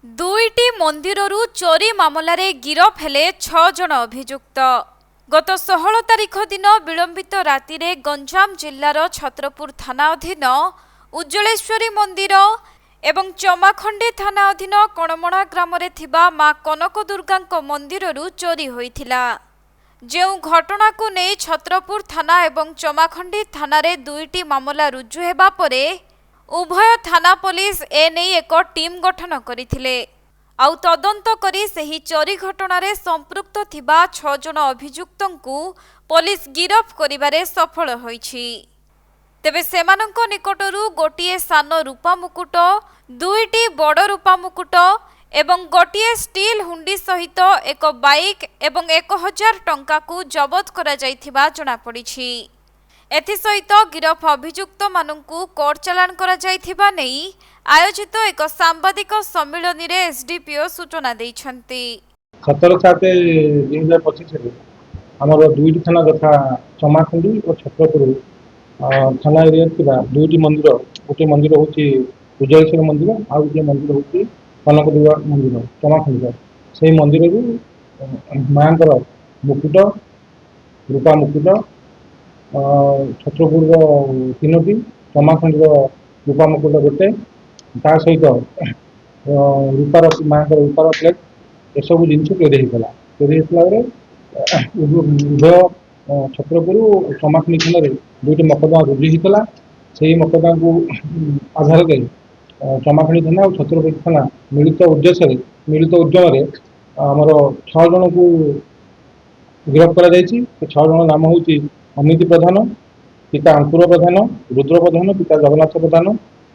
दुईटी मंदिररू चोरी मामलारे गिरफ हेले 6 जण अभियुक्त। गत 16 तारिख दिन विलंबित रातिरे गंजाम जिल्लार छत्रपुर थाना अधीन उज्जलेश्वरी मंदिर एवं चमाखंडी थाना अधीन कणमणा ग्रामरे थिबा मां कनक दुर्गांक मंदिररू चोरी होइथिला। जेउ घटना को नहीं छत्रपुर थाना एवं चमाखंडी थानारे दुईटी मामला रुजु हेबा परे उभय थाना पुलिस एने एक टीम गठन करथिले। आउ तदंत करी सही चोरी घटनारे संपृक्त थिबा 6 जण अभियुक्तंकु पुलिस गिरफ करिबारे सफल होइछि। तेबे सेमानंक निकटरू गोटिए सान रूपा मुकुट, दुईटी बड़ रूपा मुकुट एवं गोटिए स्टील हुंडी सहित एक बाइक एवं 1000 टंका को जबत करा जाइथिबा जणा पड़िछि। एथिसहित गिरफ अभियुक्त मानंकु कोर्ट चालान करा जाइथिबा नेई आयोजित एक सांबादिक सम्मेलन रे एसडीपीओ सूचना दैछन्ति। 17/7/2025 रे हमर दुईटी थाना तथा चमाखंडी और छत्रपुर थाना एरिया थिबा दुईटी मंदिर, गोटे मंदिर होची उज्जलेश्वर मंदिर आ गोटे मंदिर होची कनक दुर्गा मंदिर चमाखंडी। सेही मंदिर रु मांकर मुकुट, रूपा मुकुट, छत्रपुर तीनोटी, चमाखंडी रूपा मुकुट गोटे, ता सहित रूपार मांकर रूपार प्लेट एसबू जिन चोरी होता। चोरी होता उभय छत्रपुर चमाखंडी थाना दुईटी मकदमा रुजु होता। से मकदमा को आधार कर चमाखंडी थाना और छत्रपुर थाना मिलित उद्देश्य मिलित उद्यम आमर 6 जन को गिरफ्त कर 6 जन नाम हूँ अमित प्रधान, पिता अंकुर प्रधान, रुद्र प्रधान, पिता जगन्नाथ प्रधान,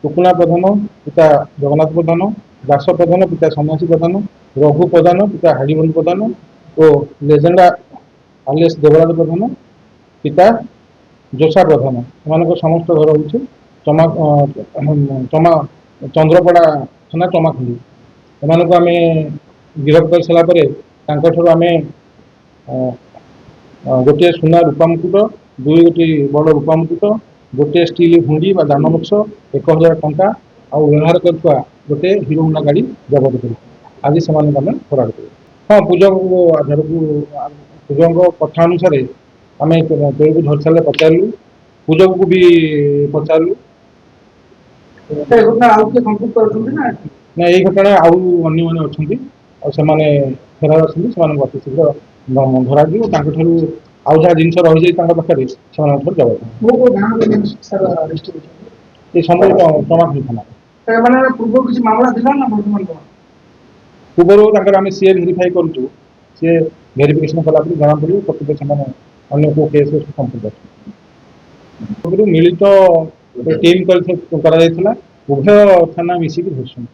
टुकुना प्रधान, पिता जगन्नाथ प्रधान, दास प्रधान, पिता सन्यासी प्रधान, रघु प्रधान, पिता हाड़ीबंध प्रधान और लेजेंडा आलियास देवराज प्रधान, पिता जोशा प्रधान। से समस्त घर हूँ चमा चंद्रपड़ा थाना चमाखंडी। एम आम गिरफ्त कर सारापर आम गोटे सुना रूपा मुकुट, दुई गोटी बड़ रूपा मुकुट, गोटे स्टील हुंडी दान बक्स, 1000 टंका आ व्यवहार करता गोटे हिरो होंडा गाड़ी जबत कर आज से फरार कर। हाँ, पूजक आधार को पूजक कथा अनुसार आम चोरी को धर सारे पचारू, पूजक को भी पचारू ना यही घटना आने अच्छा फेरार अति शीघ्र धरा आउ जहाँ जिन रही पाखे जबत चमाखंडी थाना पूर्व आम सी भेरीफाई करूँ। सी भेरिफिकेशन कला जना पड़ो प्रकृत से केस संपर्क मिलित टीम कर उभय थाना मिसिक धरछन।